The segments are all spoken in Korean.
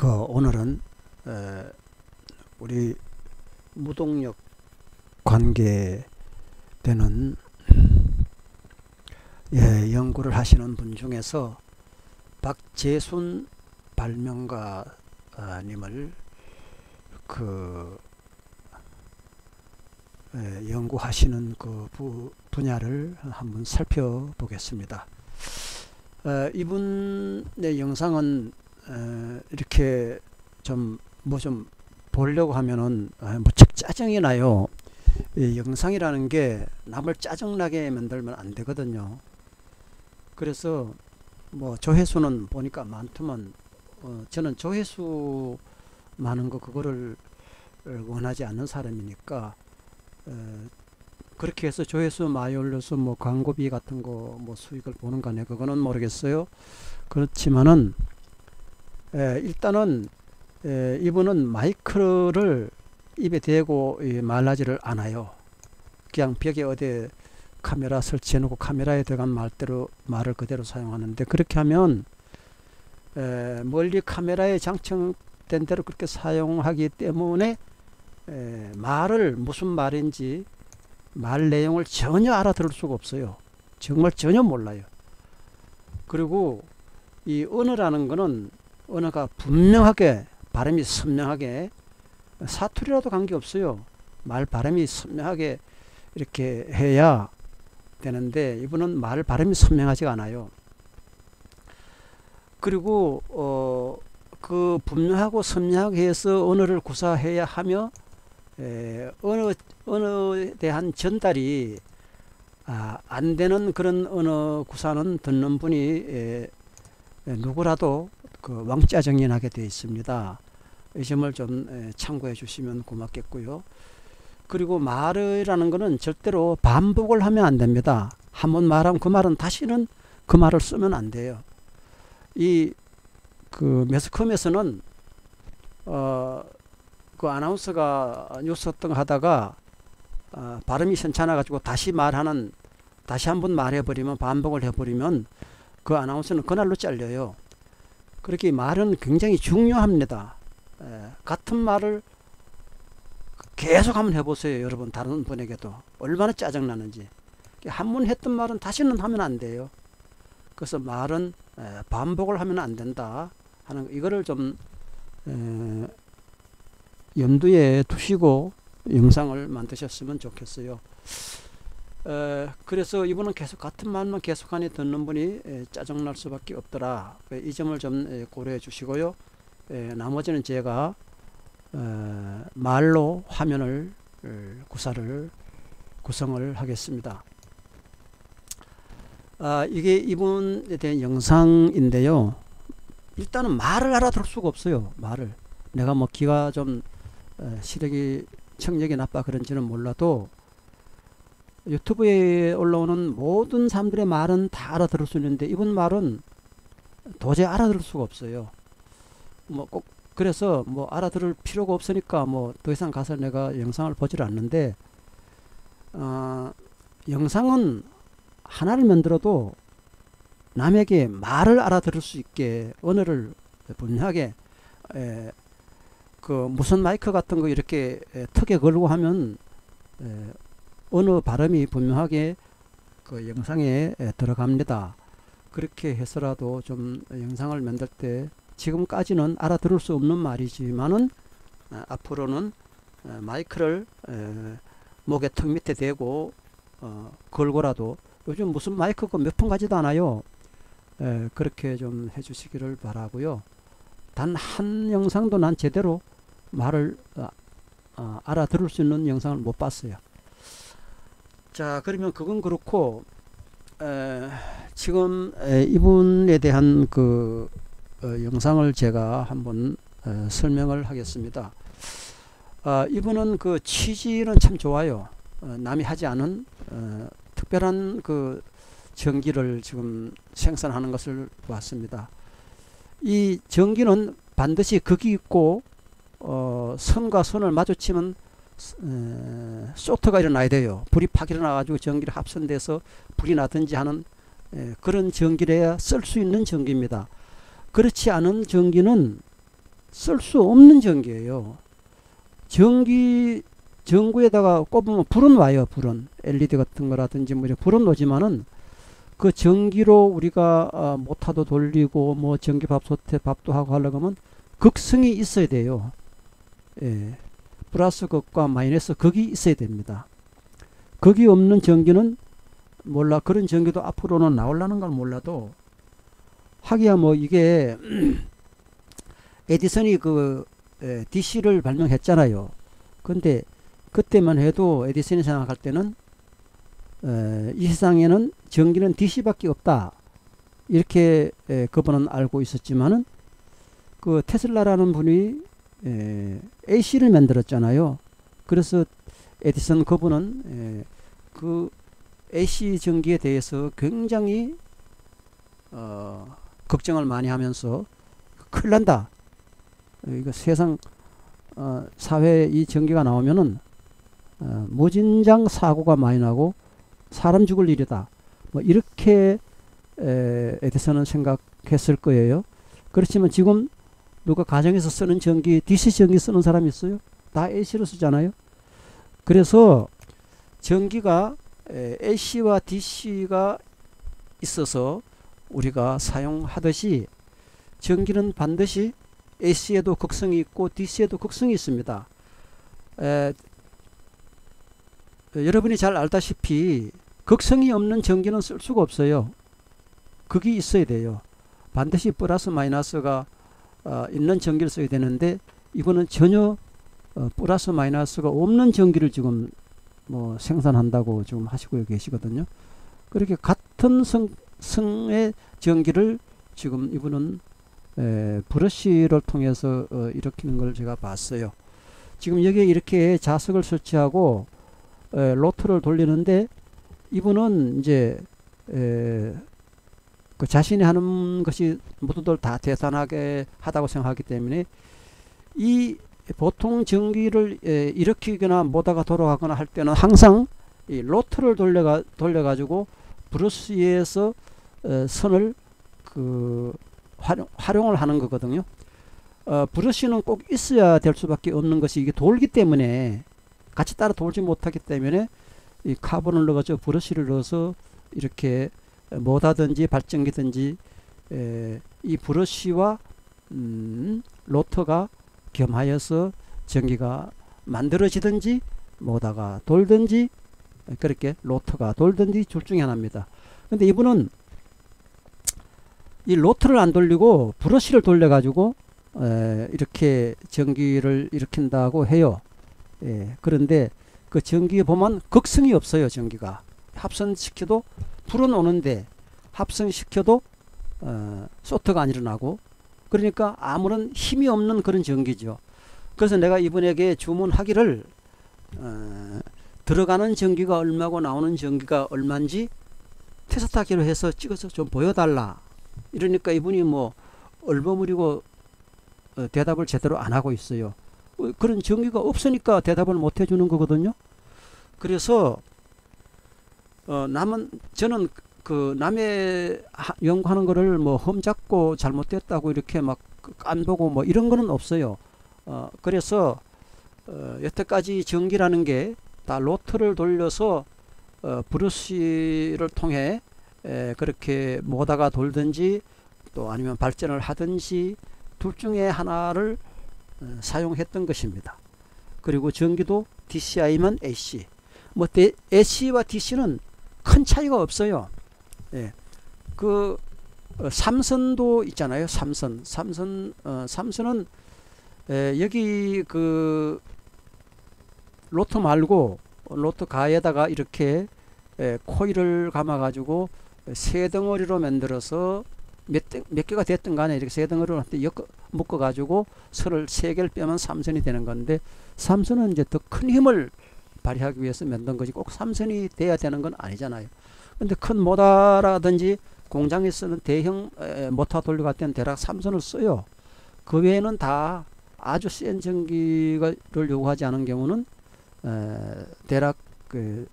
오늘은 우리 무동력 관계되는 연구를 하시는 분 중에서 박재순 발명가님을 연구하시는 그 분야를 한번 살펴보겠습니다. 이분의 영상은 이렇게 좀 보려고 하면은 무척 짜증이 나요. 이 영상이라는 게 남을 짜증나게 만들면 안 되거든요. 그래서 뭐 조회수는 보니까 많지만 저는 조회수 많은 거 그거를 원하지 않는 사람이니까 그렇게 해서 조회수 많이 올려서 뭐 광고비 같은 거 뭐 수익을 보는 거네, 그거는 모르겠어요. 그렇지만은 일단은 이분은 마이크를 입에 대고 말하지를 않아요. 그냥 벽에 어디 카메라 설치해 놓고 카메라에 들어간 말을 그대로 사용하는데, 그렇게 하면 멀리 카메라에 장착된 대로 그렇게 사용하기 때문에 말을 무슨 말인지 말 내용을 전혀 알아들을 수가 없어요. 정말 전혀 몰라요. 그리고 이 언어라는 거는 언어가 분명하게 발음이 선명하게, 사투리라도 관계없어요. 말 발음이 선명하게 이렇게 해야 되는데 이분은 말 발음이 선명하지가 않아요. 그리고 그 분명하고 선명하게 해서 언어를 구사해야 하며 언어에 대한 전달이 안 되는 그런 언어 구사는 듣는 분이 누구라도 그 왕짜증이 나게 되어 있습니다. 이 점을 좀 참고해 주시면 고맙겠고요. 그리고 말이라는 것은 절대로 반복을 하면 안 됩니다. 한번 말하면 그 말은 다시는 그 말을 쓰면 안 돼요. 그 매스컴에서는 그 아나운서가 뉴스 어떤 거 하다가 발음이 괜찮아 가지고 다시 한번 말해버리면, 반복을 해버리면 그 아나운서는 그날로 잘려요. 그렇게 말은 굉장히 중요합니다. 같은 말을 계속 한번 해보세요. 여러분, 다른 분에게도 얼마나 짜증나는지. 한 번 했던 말은 다시는 하면 안 돼요. 그래서 말은 반복을 하면 안 된다 하는, 이거를 좀 염두에 두시고 영상을 만드셨으면 좋겠어요. 그래서 이분은 계속 같은 말만 계속하니 듣는 분이 짜증날 수밖에 없더라. 이 점을 좀 고려해 주시고요. 나머지는 제가 말로 화면을 구성을 하겠습니다. 이게 이분에 대한 영상인데요. 일단은 말을 알아들을 수가 없어요. 말을. 내가 뭐 귀가 좀 시력이 청력이 나빠 그런지는 몰라도 유튜브에 올라오는 모든 사람들의 말은 다 알아들을 수 있는데 이분 말은 도저히 알아들을 수가 없어요. 뭐 꼭 그래서 뭐 알아들을 필요가 없으니까 뭐 더 이상 가서 내가 영상을 보질 않는데, 영상은 하나를 만들어도 남에게 말을 알아들을 수 있게 언어를 분명하게 그 무슨 마이크 같은 거 이렇게 턱에 걸고 하면 언어 발음이 분명하게 그 영상에 들어갑니다. 그렇게 해서라도 좀 영상을 만들 때, 지금까지는 알아들을 수 없는 말이지만은 앞으로는 마이크를 목에 턱 밑에 대고 걸고라도, 요즘 무슨 마이크가 몇 푼 가지도 않아요. 그렇게 좀 해주시기를 바라고요. 단 한 영상도 난 제대로 말을 알아들을 수 있는 영상을 못 봤어요. 자, 그러면 그건 그렇고 지금 이분에 대한 그 영상을 제가 한번 설명을 하겠습니다. 이분은 그 취지는 참 좋아요. 남이 하지 않은 특별한 그 전기를 지금 생산하는 것을 보았습니다. 이 전기는 반드시 극이 있고 선과 선을 마주치면 쇼트가 일어나야 돼요. 불이 팍 일어나 가지고 전기를 합선돼서 불이 나든지 하는 그런 전기를 해야 쓸 수 있는 전기입니다. 그렇지 않은 전기는 쓸 수 없는 전기예요. 전구에다가 꼽으면 불은 와요. 불은 LED 같은 거라든지 뭐 불은 오지만은 그 전기로 우리가 모터도 돌리고 뭐 전기밥솥에 밥도 하고 하려고 하면 극성이 있어야 돼요. 예. 플러스 극과 마이너스 극이 있어야 됩니다. 극이 없는 전기는 몰라. 그런 전기도 앞으로는 나오려는 걸 몰라도 하기야 뭐 이게 에디슨이 그 DC를 발명했잖아요. 근데 그때만 해도 에디슨이 생각할 때는 이 세상에는 전기는 DC밖에 없다. 이렇게 그분은 알고 있었지만은 그 테슬라라는 분이 AC를 만들었잖아요. 그래서 에디슨 그분은 그 AC 전기에 대해서 굉장히 걱정을 많이 하면서 큰일 난다. 이거 세상 사회에 이 전기가 나오면은 무진장 사고가 많이 나고 사람 죽을 일이다. 뭐 이렇게 에디슨은 생각했을 거예요. 그렇지만 지금 누가 가정에서 쓰는 전기, DC 전기 쓰는 사람이 있어요? 다 AC로 쓰잖아요. 그래서 전기가 AC와 DC가 있어서 우리가 사용하듯이 전기는 반드시 AC에도 극성이 있고 DC에도 극성이 있습니다. 여러분이 잘 알다시피 극성이 없는 전기는 쓸 수가 없어요. 극이 있어야 돼요. 반드시 플러스 마이너스가 있는 전기를 써야 되는데 이거는 전혀 플러스 마이너스가 없는 전기를 지금 뭐 생산한다고 지금 하시고 계시거든요. 그렇게 같은 성의 전기를 지금 이분은 브러쉬를 통해서 일으키는 걸 제가 봤어요. 지금 여기에 이렇게 자석을 설치하고 로터를 돌리는데 이분은 이제 그 자신이 하는 것이 모두들 다 대단하게 하다고 생각하기 때문에 이 보통 전기를 일으키거나 모다가 돌아가거나 할 때는 항상 이 로터를 돌려가지고 브러쉬에서 선을 그 활용을 하는 거거든요. 브러쉬는 꼭 있어야 될 수밖에 없는 것이 이게 돌기 때문에 같이 따라 돌지 못하기 때문에 이 카본을 넣어서 브러쉬를 넣어서 이렇게 뭐다든지 발전기든지 이 브러쉬와 로터가 겸하여서 전기가 만들어지든지 뭐다가 돌든지 그렇게 로터가 돌든지 둘 중에 하나입니다. 근데 이분은 이 로터를 안 돌리고 브러쉬를 돌려 가지고 이렇게 전기를 일으킨다고 해요. 그런데 그 전기에 보면 극성이 없어요. 전기가 합선시켜도 불은 오는데 합성시켜도 소트가 안 일어나고 그러니까 아무런 힘이 없는 그런 전기죠. 그래서 내가 이분에게 주문하기를 들어가는 전기가 얼마고 나오는 전기가 얼마인지 테스트하기로 해서 찍어서 좀 보여달라. 이러니까 이분이 뭐 얼버무리고 대답을 제대로 안 하고 있어요. 그런 전기가 없으니까 대답을 못 해주는 거거든요. 그래서 저는 그 남의 연구하는 거를 뭐 험잡고 잘못됐다고 이렇게 막 안 보고 뭐 이런 거는 없어요. 그래서 여태까지 전기라는 게 다 로터를 돌려서 브러쉬를 통해 그렇게 모다가 돌든지 또 아니면 발전을 하든지 둘 중에 하나를 사용했던 것입니다. 그리고 전기도 DC이면 AC, 뭐 AC와 DC는 큰 차이가 없어요. 그 삼선도 있잖아요. 삼선은 여기 그 로터 말고 로터 가에다가 이렇게 코일을 감아 가지고 세 덩어리로 만들어서 몇 개가 됐든 간에 이렇게 세 덩어리로 묶어 가지고 선을 세 개를 빼면 삼선이 되는 건데 삼선은 이제 더 큰 힘을 발휘하기 위해서 만든 거지 꼭 삼선이 돼야 되는 건 아니잖아요. 근데 큰 모터라든지 공장에 쓰는 대형 모터 돌려갈 때는 대략 삼선을 써요. 그 외에는 다 아주 센 전기를 요구하지 않은 경우는 대략 그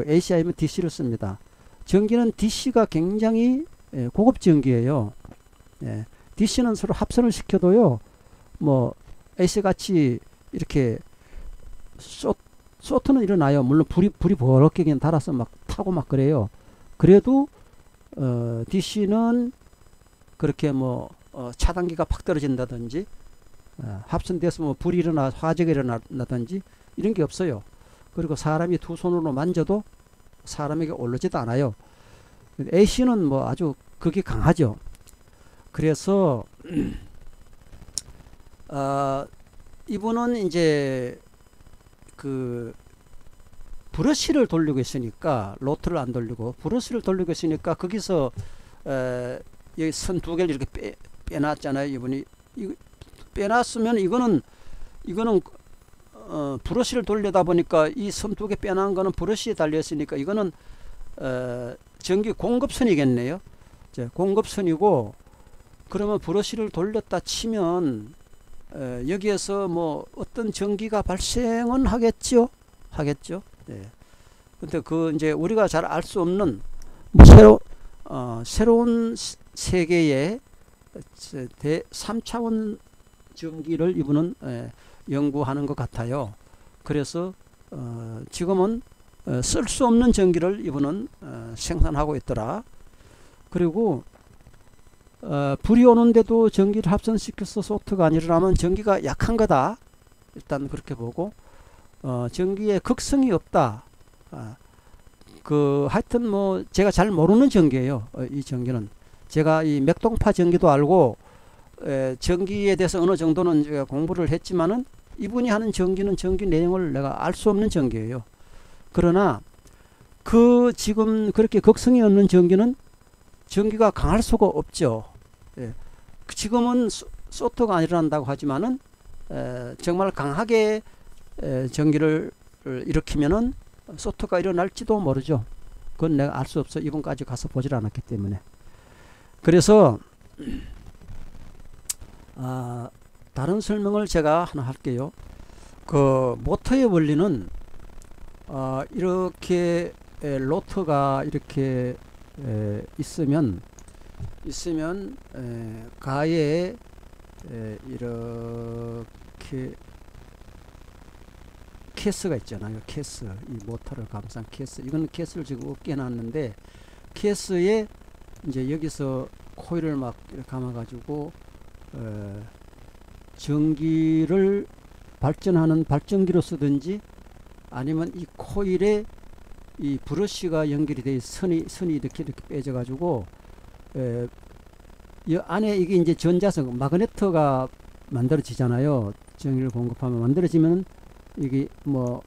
AC이면 DC를 씁니다. 전기는 DC가 굉장히 고급 전기예요. DC는 서로 합선을 시켜도요 뭐 AC 같이 이렇게 쇼트는 일어나요. 물론 불이 버럭게 그냥 달아서 막 타고 막 그래요. 그래도 DC는 그렇게 뭐 차단기가 팍 떨어진다든지 합선돼서 뭐 불이 일어나 화재가 일어나든지 이런 게 없어요. 그리고 사람이 두 손으로 만져도 사람에게 올라지도 않아요. AC는 뭐 아주 극이 강하죠. 그래서 이분은 이제 그 브러쉬를 돌리고 있으니까, 로트를 안 돌리고 브러쉬를 돌리고 있으니까 거기서 여기 선 두 개를 이렇게 빼놨잖아요. 이분이 빼놨으면 이거는 브러쉬를 돌리다 보니까 이 선 두 개 빼놓은 거는 브러쉬에 달려 있으니까 이거는 전기 공급선이겠네요. 공급선이고, 그러면 브러쉬를 돌렸다 치면 여기에서 뭐 어떤 전기가 발생은 하겠죠. 네. 근데 그 이제 우리가 잘 알 수 없는 뭐 새로운 세계의 3차원 전기를 이분은 연구하는 것 같아요. 그래서 지금은 쓸 수 없는 전기를 이분은 생산하고 있더라. 그리고 불이 오는데도 전기를 합선시켜서 소트가 안 일어나면 전기가 약한 거다. 일단 그렇게 보고, 전기에 극성이 없다. 하여튼 뭐 제가 잘 모르는 전기예요. 이 전기는 제가 이 맥동파 전기도 알고 전기에 대해서 어느 정도는 제가 공부를 했지만은, 이분이 하는 전기는 전기 내용을 내가 알 수 없는 전기예요. 그러나 지금 그렇게 극성이 없는 전기는 전기가 강할 수가 없죠. 지금은 소트가 안 일어난다고 하지만은 정말 강하게 전기를 일으키면은 소트가 일어날지도 모르죠. 그건 내가 알 수 없어. 이분까지 가서 보질 않았기 때문에. 그래서 다른 설명을 제가 하나 할게요. 그 모터의 원리는 이렇게 로터가 이렇게 있으면 가에 이렇게 케이스가 있잖아요. 케이스, 이 모터를 감싼 케이스. 이거는 케이스를 지금 없게 해놨는데, 케이스에 이제 여기서 코일을 막 이렇게 감아가지고 전기를 발전하는 발전기로 쓰든지, 아니면 이 코일에 이 브러쉬가 연결이 돼 선이 이렇게 빼져가지고 이 안에 이게 이제 전자석 마그네트가 만들어지잖아요. 전기를 공급하면 만들어지면 이게 뭐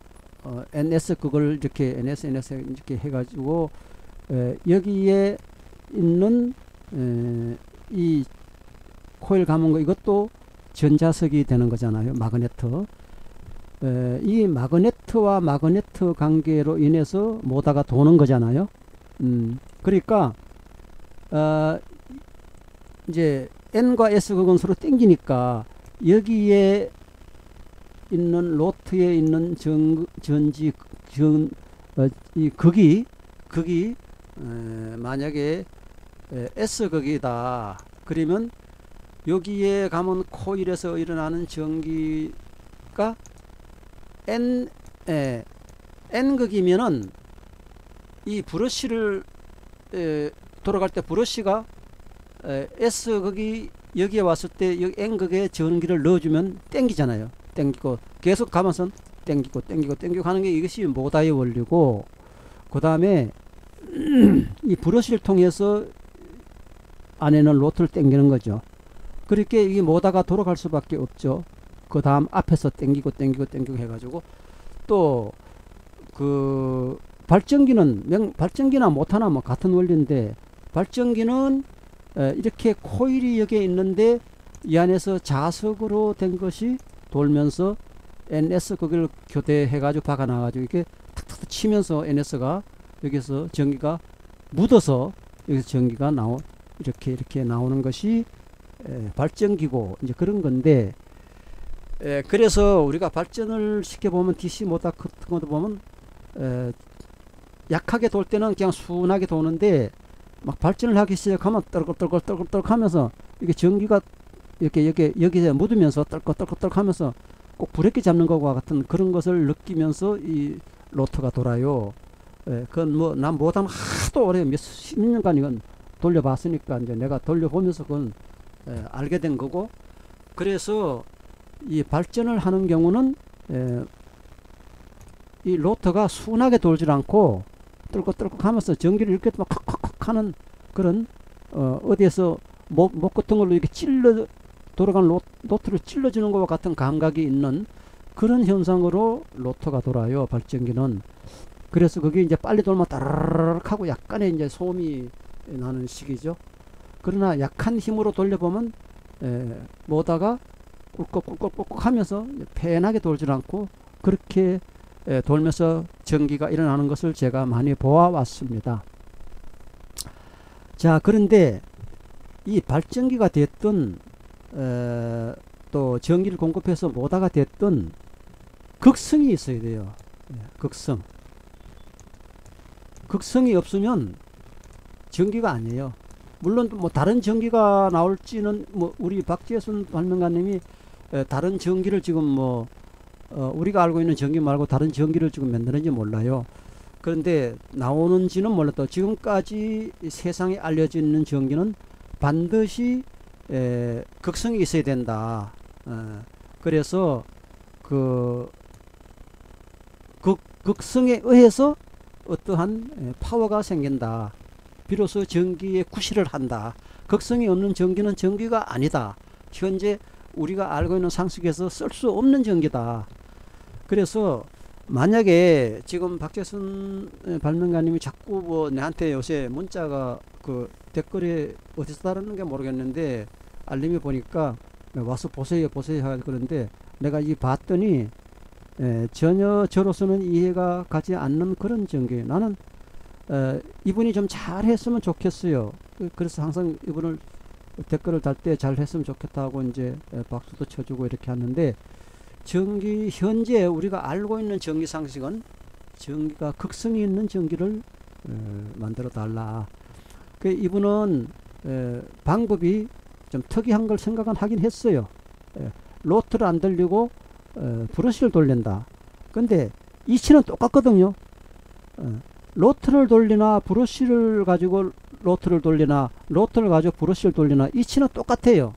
NS 그걸 이렇게 NS 이렇게 해가지고 여기에 있는 이 코일 감은 거, 이것도 전자석이 되는 거잖아요. 마그네트. 이 마그네트와 마그네트 관계로 인해서 모터가 도는 거잖아요. 그러니까 이제 N과 S 극은 서로 땡기니까 여기에 있는 로트에 있는 이 극이 만약에 S 극이다. 그러면 여기에 가면 코일에서 일어나는 전기가 N 극이면은 이 브러쉬를 돌아갈 때 브러쉬가 S 극이 여기에 왔을 때 여기 N 극에 전기를 넣어주면 땡기잖아요. 땡기고 계속 가면서 땡기고 하는 게 이것이 모터의 원리고, 그 다음에 이 브러쉬를 통해서 안에는 로트를 땡기는 거죠. 그렇게 이 모터가 돌아갈 수밖에 없죠. 그 다음 앞에서 땡기고 해가지고, 또 그 발전기나 모터나 뭐 같은 원리인데, 발전기는 이렇게 코일이 여기에 있는데 이 안에서 자석으로 된 것이 돌면서 NS 거기를 교대해 가지고 박아 놔 가지고 이렇게 탁탁 치면서 NS가 여기서 전기가 묻어서 여기서 전기가 이렇게 나오는 것이 발전기고, 이제 그런 건데, 그래서 우리가 발전을 시켜보면 DC 모터 같은 것도 보면 약하게 돌 때는 그냥 순하게 도는데, 막 발전을 하기 시작하면 떨글떨글 하면서 이게 전기가 이렇게 여기에 묻으면서 떨컥떨컥 하면서 꼭 브레이크 잡는 것과 같은 그런 것을 느끼면서 이 로터가 돌아요. 예, 그건 뭐 난 못하면 하도 오래 몇십 년간 이건 돌려봤으니까 이제 내가 돌려보면서 그건 알게 된 거고, 그래서 이 발전을 하는 경우는 이 로터가 순하게 돌질 않고 떨컥떨컥 하면서 전기를 이렇게 막 콱콱콱 하는 그런 어디에서 목 같은 걸로 이렇게 찔러 돌아가는 로터를 찔러주는 것과 같은 감각이 있는 그런 현상으로 로터가 돌아요, 발전기는. 그래서 그게 이제 빨리 돌면 따르르륵 하고 약간의 이제 소음이 나는 식이죠. 그러나 약한 힘으로 돌려보면 모다가 꿀꺽꿀꺽꿀꺽 하면서 편하게 돌질 않고 그렇게 돌면서 전기가 일어나는 것을 제가 많이 보아왔습니다. 자, 그런데 이 발전기가 됐든 또 전기를 공급해서 모다가 됐든 극성이 있어야 돼요. 극성이 없으면 전기가 아니에요. 물론 뭐 다른 전기가 나올지는 뭐 우리 박재순 발명가님이 다른 전기를 지금 뭐 우리가 알고 있는 전기 말고 다른 전기를 지금 만드는지 몰라요. 그런데 나오는지는 몰라도 지금까지 세상에 알려져 있는 전기는 반드시 극성이 있어야 된다. 그래서 그 극성에 의해서 어떠한 파워가 생긴다. 비로소 전기에 구실을 한다. 극성이 없는 전기는 전기가 아니다. 현재 우리가 알고 있는 상식에서 쓸 수 없는 전기다. 그래서 만약에 지금 박재순 발명가님이 자꾸 뭐 내한테 요새 문자가 그 댓글에 어디서 달았는지 모르겠는데 알림이 보니까 와서 보세요 그런데 내가 이 봤더니 전혀 저로서는 이해가 가지 않는 그런 전기. 나는 이분이 좀 잘했으면 좋겠어요. 그래서 항상 이분을 댓글을 달 때 잘했으면 좋겠다고 이제 박수도 쳐주고 이렇게 하는데, 전기 현재 우리가 알고 있는 전기 상식은 전기가 극성이 있는 전기를 만들어 달라. 그 이분은 방법이 좀 특이한 걸 생각은 하긴 했어요. 로트를 안 돌리고 브러쉬를 돌린다. 근데 이치는 똑같거든요. 로트를 돌리나 브러쉬를 가지고 로트를 돌리나 로트를 가지고 브러쉬를 돌리나 이치는 똑같아요.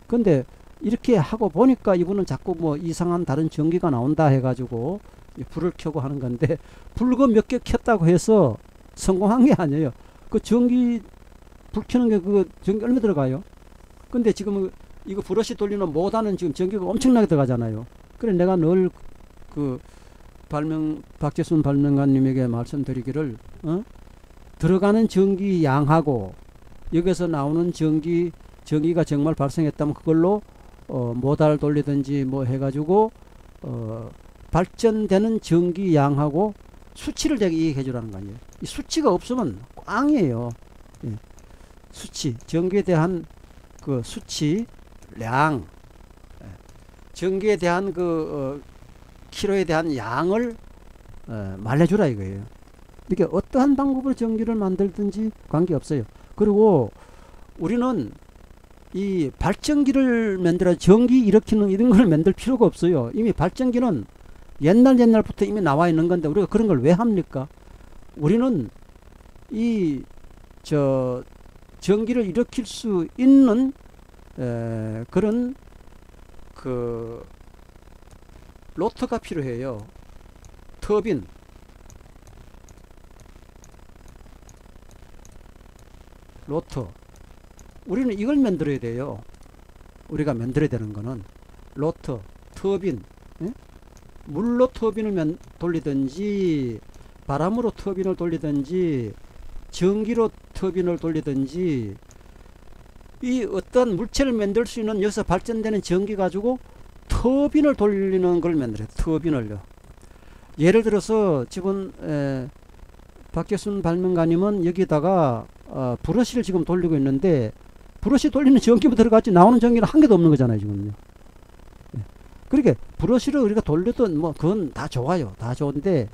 근데 이렇게 하고 보니까 이분은 자꾸 뭐 이상한 다른 전기가 나온다 해가지고 불을 켜고 하는 건데, 불거 몇 개 켰다고 해서 성공한 게 아니에요. 그 전기 불 켜는 게 그 전기 얼마 들어가요? 근데 지금 이거 브러쉬 돌리는 모다는 지금 전기가 엄청나게 들어가잖아요. 그래 내가 늘 그 박재순 발명가님에게 말씀드리기를 들어가는 전기 양하고 여기서 나오는 전기가 정말 발생했다면 그걸로 모다를 돌리든지 뭐 해가지고 발전되는 전기 양하고 수치를 제가 얘기해 주라는 거 아니에요. 이 수치가 없으면 꽝이에요. 예. 수치, 전기에 대한 그 수치량, 전기에 대한 그 키로에 대한 양을 말해주라 이거예요. 이게 어떠한 방법으로 전기를 만들든지 관계없어요. 그리고 우리는 이 발전기를 만들어 전기 일으키는 이런 걸 만들 필요가 없어요. 이미 발전기는 옛날부터 이미 나와 있는 건데 우리가 그런 걸 왜 합니까? 우리는 전기를 일으킬 수 있는 그런 그 로터가 필요해요. 터빈. 로터. 우리는 이걸 만들어야 돼요. 우리가 만들어야 되는 거는 로터, 터빈. 예? 물로 터빈을 돌리든지 바람으로 터빈을 돌리든지 전기로 터빈을 돌리든지 이 어떤 물체를 만들 수 있는 여기서 발전되는 전기 가지고 터빈을 돌리는 걸 만들어요. 터빈을요. 예를 들어서 지금 박재순 발명가님은 여기다가 브러쉬를 지금 돌리고 있는데 브러쉬 돌리는 전기만 들어갔지 나오는 전기는 한 개도 없는 거잖아요 지금요. 그러니까 브러쉬를 우리가 돌려도 뭐 그건 다 좋아요. 다 좋은데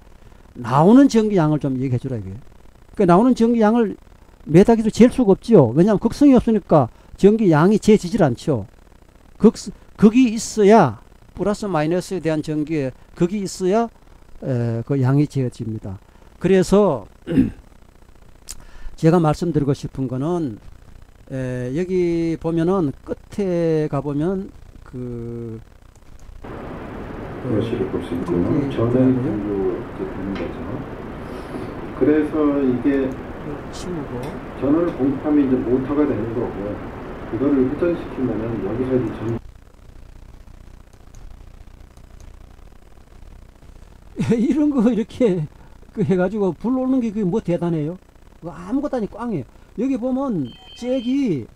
나오는 전기 양을 좀 얘기해 주라 이게. 그러니까 나오는 전기 양을 매다기로 잴 수가 없지요. 왜냐하면 극성이 없으니까 전기 양이 재지질 않죠. 극이 있어야 플러스 마이너스에 대한 전기에 극이 있어야 그 양이 재어집니다. 그래서 제가 말씀드리고 싶은 거는 여기 보면은 끝에 가보면 여시를 볼 수 있고요. 전원이 이렇게 되는 거죠. 그래서 이게 치우고 전원을 공급하면 이제 모터가 되는 거고요. 이거를 회전시키면은 여기서 이제 이런 거 이렇게 해가지고 불 오는 게 그게 뭐 대단해요? 그거 아무것도 아니 꽝이에요. 여기 보면 잭이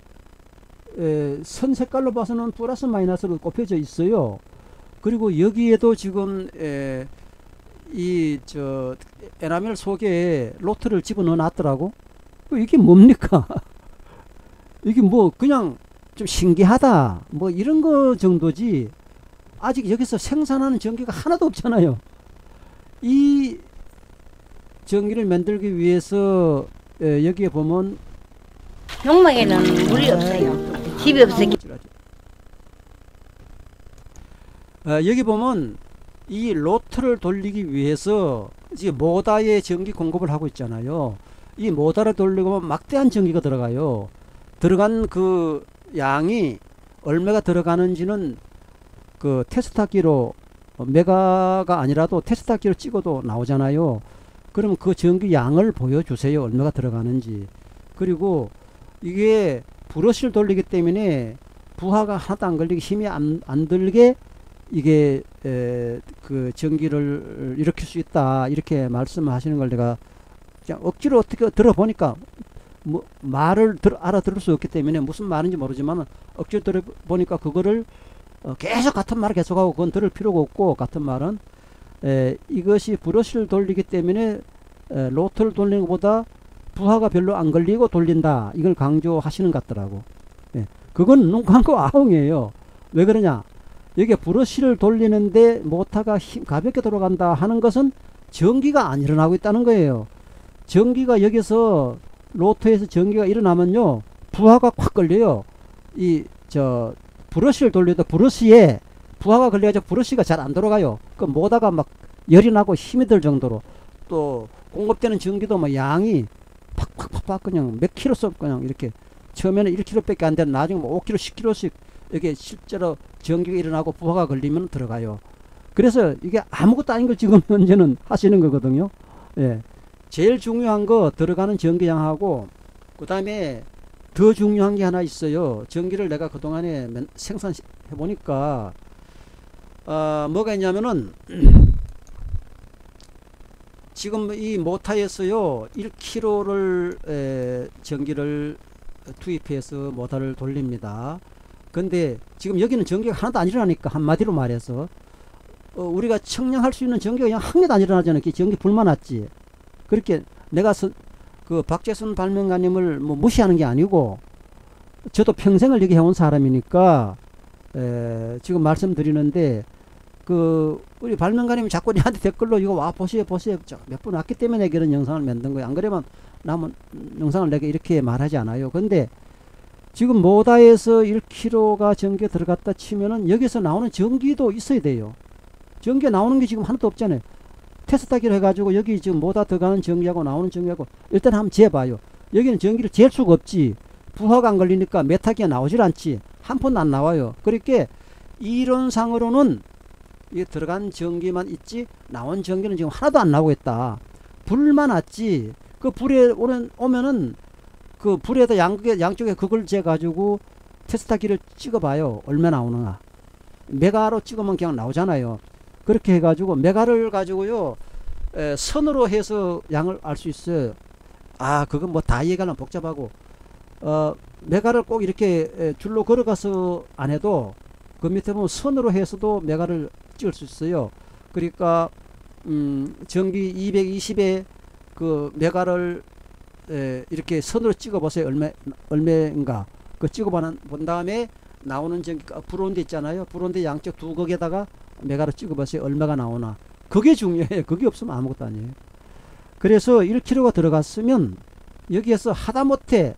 선 색깔로 봐서는 플러스 마이너스로 꼽혀져 있어요. 그리고 여기에도 지금 에나멜 속에 로트를 집어넣어 놨더라고. 이게 뭡니까? 이게 뭐 그냥 좀 신기하다 뭐 이런 거 정도지 아직 여기서 생산하는 전기가 하나도 없잖아요. 이 전기를 만들기 위해서 여기에 보면 농막에는 물이 없어요. 집이 없어요. 여기 보면 이 로터를 돌리기 위해서 이제 모다에 전기 공급을 하고 있잖아요. 이 모다를 돌리고 막대한 전기가 들어가요. 들어간 그 양이 얼마가 들어가는지는 그 테스타기로 메가가 아니라도 테스타기로 찍어도 나오잖아요. 그러면 그 전기 양을 보여주세요. 얼마가 들어가는지. 그리고 이게 브러쉬를 돌리기 때문에 부하가 하나도 안 걸리게 힘이 안 들게 이게 그 전기를 일으킬 수 있다 이렇게 말씀하시는 걸 내가 그냥 억지로 어떻게 들어보니까 뭐 말을 알아들을 수 없기 때문에 무슨 말인지 모르지만 억지로 들어보니까 그거를 계속 같은 말을 계속하고 그건 들을 필요가 없고 같은 말은 이것이 브러쉬를 돌리기 때문에 로터를 돌리는 것보다 부하가 별로 안 걸리고 돌린다 이걸 강조하시는 것 같더라고. 그건 눈 감고 아웅이에요. 왜 그러냐, 여기에 브러쉬를 돌리는데 모터가 가볍게 돌아간다 하는 것은 전기가 안 일어나고 있다는 거예요. 전기가 여기서 로터에서 전기가 일어나면요 부하가 확 걸려요. 브러쉬를 돌려도 브러쉬에 부하가 걸려가지고 브러쉬가 잘 안 돌아가요. 그 모다가 막 열이 나고 힘이 들 정도로 또 공급되는 전기도 뭐 양이 팍팍팍팍 그냥 몇 킬로씩 그냥 이렇게 처음에는 1kg밖에 안 되는 나중에 뭐 5kg, 10kg씩 이게 실제로 전기가 일어나고 부하가 걸리면 들어가요. 그래서 이게 아무것도 아닌 걸 지금 현재는 하시는 거거든요. 제일 중요한 거 들어가는 전기량하고 그 다음에 더 중요한 게 하나 있어요. 전기를 내가 그동안에 생산해 보니까 뭐가 있냐면은 지금 이 모터에서요 1kg를 전기를 투입해서 모터를 돌립니다. 근데 지금 여기는 전기가 하나도 안 일어나니까 한마디로 말해서 우리가 측량할 수 있는 전기가 그냥 한 개도 안 일어나잖아요. 전기 불만 났지. 그렇게 내가 그 박재순 발명가님을 뭐 무시하는 게 아니고 저도 평생을 여기 해온 사람이니까 지금 말씀드리는데 그 우리 발명가님이 자꾸 우리한테 댓글로 이거 와 보세요 몇 분 왔기 때문에 그런 영상을 만든 거예요. 안 그러면 남은 영상을 내가 이렇게 말하지 않아요. 근데 지금 모다에서 1kg가 전기가 들어갔다 치면은 여기서 나오는 전기도 있어야 돼요. 전기가 나오는 게 지금 하나도 없잖아요. 테스트하기로 해가지고 여기 지금 모다 들어가는 전기하고 나오는 전기하고 일단 한번 재봐요. 여기는 전기를 잴 수가 없지. 부하가 안 걸리니까 메타기가 나오질 않지. 한 푼도 안 나와요. 그렇게 이론상으로는 이 들어간 전기만 있지 나온 전기는 지금 하나도 안 나오고 있다. 불만 왔지. 그 불에 오면은 그 불에다 양쪽에 그걸 재가지고 테스트하기를 찍어봐요. 얼마 나오는가. 메가로 찍으면 그냥 나오잖아요. 그렇게 해가지고 메가를 가지고요 선으로 해서 양을 알 수 있어요. 그건 뭐 다 얘기하면 복잡하고 메가를 꼭 이렇게 줄로 걸어가서 안 해도 그 밑에 보면 선으로 해서도 메가를 찍을 수 있어요. 그러니까 전기 220에 그 메가를 이렇게 선으로 찍어 보세요. 얼마인가 그 찍어 본 다음에 나오는 전기가 불온데 있잖아요. 불온데 양쪽 두 극에다가 메가로 찍어 보세요. 얼마가 나오나. 그게 중요해요. 그게 없으면 아무것도 아니에요. 그래서 1kg가 들어갔으면 여기에서 하다못해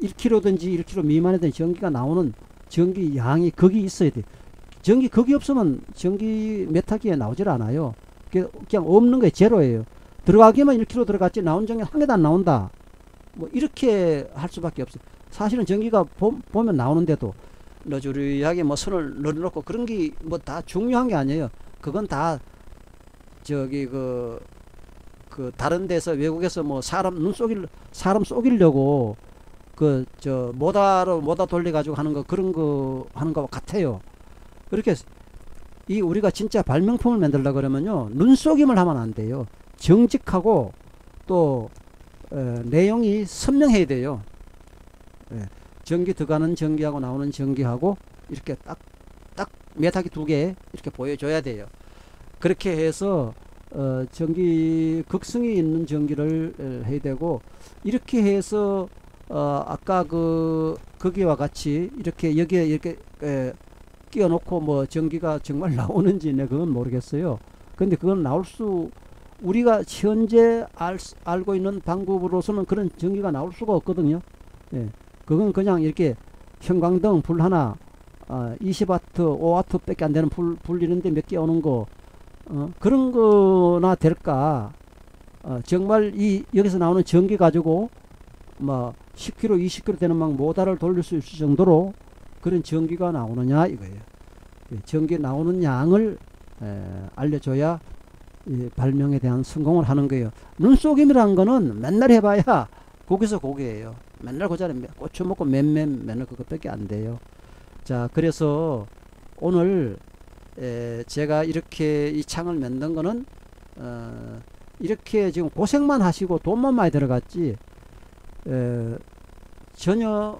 1kg든지 1kg 미만의 전기가 나오는 전기 양이 거기 있어야 돼. 전기 거기 없으면 전기 메타기에 나오질 않아요. 그냥 없는 거예요. 제로예요. 들어가기만 1kg 들어갔지 나온 전기 한 개도 안 나온다. 뭐 이렇게 할 수밖에 없어요. 사실은 전기가 보면 나오는데도 너주리하게 뭐 선을 넣어놓고 그런 게 뭐 다 중요한 게 아니에요. 그건 다 저기 그 다른 데서 외국에서 뭐 사람 쏘기려고 그 저 모다 돌려 가지고 하는 거 그런 거 하는 거와 같아요. 그렇게 이 우리가 진짜 발명품을 만들려 그러면요 눈 쏘김을 하면 안 돼요. 정직하고 또 내용이 선명해야 돼요. 전기 들어가는 전기하고 나오는 전기하고 이렇게 딱 메타기 2개 이렇게 보여줘야 돼요. 그렇게 해서 전기 극성이 있는 전기를 해야 되고 이렇게 해서 아까 거기와 같이 이렇게 여기에 이렇게 끼워 놓고 뭐 전기가 정말 나오는지 네 그건 모르겠어요. 근데 그건 우리가 현재 알고 있는 방법으로서는 그런 전기가 나올 수가 없거든요. 예. 그건 그냥 이렇게 형광등 불 하나 20W, 5W 밖에 안 되는 불 이런데 몇 개 오는 거 그런 거나 될까. 정말 여기서 나오는 전기 가지고 뭐 10kg, 20kg 되는 막 모달을 돌릴 수 있을 정도로 그런 전기가 나오느냐 이거예요. 전기 나오는 양을 알려줘야 발명에 대한 성공을 하는 거예요. 눈속임이라는 거는 맨날 해봐야 거기서 거기에요. 맨날 그 자리에 고추 먹고 맨날 그것밖에 안 돼요. 자, 그래서 오늘 제가 이렇게 이 창을 만든 거는 이렇게 지금 고생만 하시고 돈만 많이 들어갔지 전혀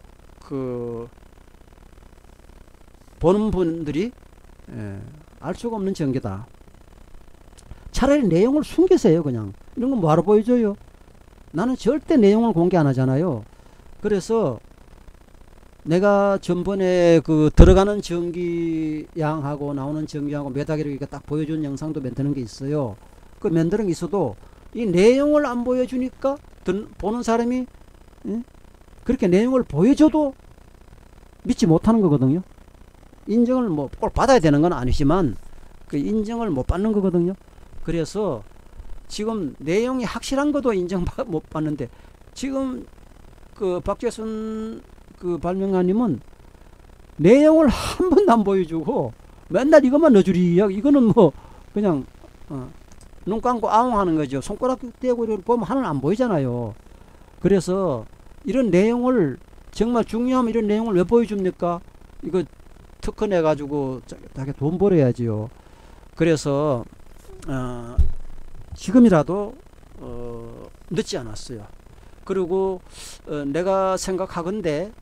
보는 분들이 알 수가 없는 전기다. 차라리 내용을 숨기세요. 그냥 이런 건 뭐하러 보여줘요. 나는 절대 내용을 공개 안 하잖아요. 그래서 내가 전번에 들어가는 전기양하고 나오는 전기하고 메타기를 이렇게 딱 보여주는 영상도 만드는 게 있어요. 그 만드는 게 있어도 이 내용을 안 보여주니까 보는 사람이 그렇게 내용을 보여줘도 믿지 못하는 거거든요. 인정을 뭐 꼭 받아야 되는 건 아니지만 그 인정을 못 받는 거거든요. 그래서 지금 내용이 확실한 것도 인정 못 받는데 지금 박재순 발명가님은 내용을 한 번도 안 보여주고 맨날 이것만 넣어주리. 이거는 뭐 그냥 눈 감고 아웅하는 거죠. 손가락 떼고 이렇게 보면 하나는 안 보이잖아요. 그래서 이런 내용을 정말 중요하면 이런 내용을 왜 보여줍니까? 이거 특허 내가지고 자기 돈 벌어야지요. 그래서 지금이라도 늦지 않았어요. 그리고 내가 생각하건대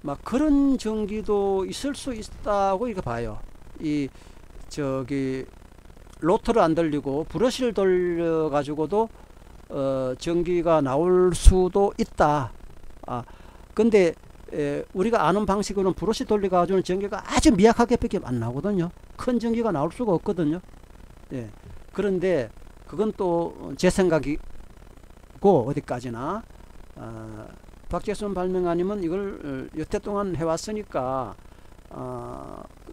막 그런 전기도 있을 수 있다고 이렇게 봐요. 로터를 안 돌리고 브러쉬를 돌려 가지고도 전기가 나올 수도 있다. 근데 우리가 아는 방식으로는 브러쉬 돌려 가지고는 전기가 아주 미약하게 밖에 안 나오거든요. 큰 전기가 나올 수가 없거든요. 예. 그런데 그건 또 제 생각이고 어디까지나 박재순 발명가님은 이걸 여태 동안 해왔으니까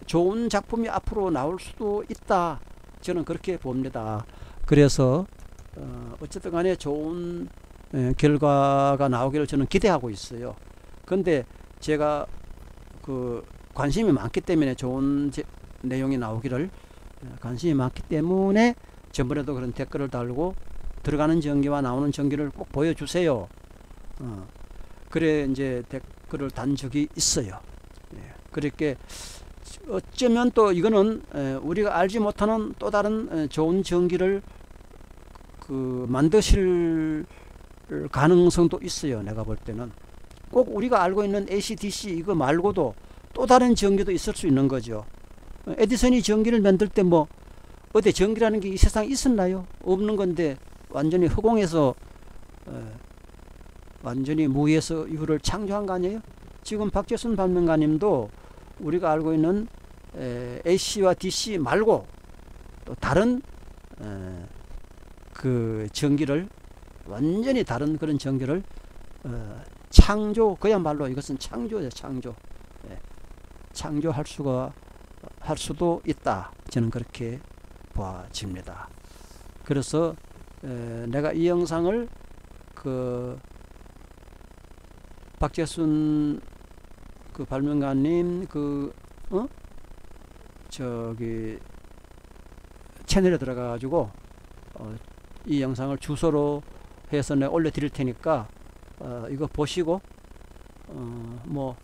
좋은 작품이 앞으로 나올 수도 있다. 저는 그렇게 봅니다. 그래서 어쨌든 간에 좋은 결과가 나오기를 저는 기대하고 있어요. 근데 제가 관심이 많기 때문에 좋은 내용이 나오기를 관심이 많기 때문에 전번에도 그런 댓글을 달고 들어가는 전기와 나오는 전기를 꼭 보여주세요. 그래 이제 댓글을 단 적이 있어요. 그렇게 어쩌면 또 이거는 우리가 알지 못하는 또 다른 좋은 전기를 만드실 가능성도 있어요. 내가 볼 때는 꼭 우리가 알고 있는 AC/DC 이거 말고도 또 다른 전기도 있을 수 있는 거죠. 에디슨이 전기를 만들 때 뭐 어디 전기라는 게 이 세상에 있었나요? 없는 건데 완전히 허공에서 완전히 무에서 이후를 창조한 거 아니에요? 지금 박재순 발명가님도 우리가 알고 있는 AC와 DC 말고 또 다른 전기를 완전히 다른 그런 전기를 창조, 그야말로 이것은 창조예요. 창조. 예. 창조할 할 수도 있다. 저는 그렇게 봐집니다. 그래서 내가 이 영상을 그 박재순 그 발명가님 저기 채널에 들어가 가지고 이 영상을 주소로 해서 내가 올려 드릴 테니까 이거 보시고 뭐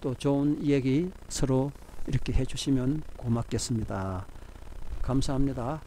또 좋은 이야기 서로 이렇게 해 주시면 고맙겠습니다. 감사합니다.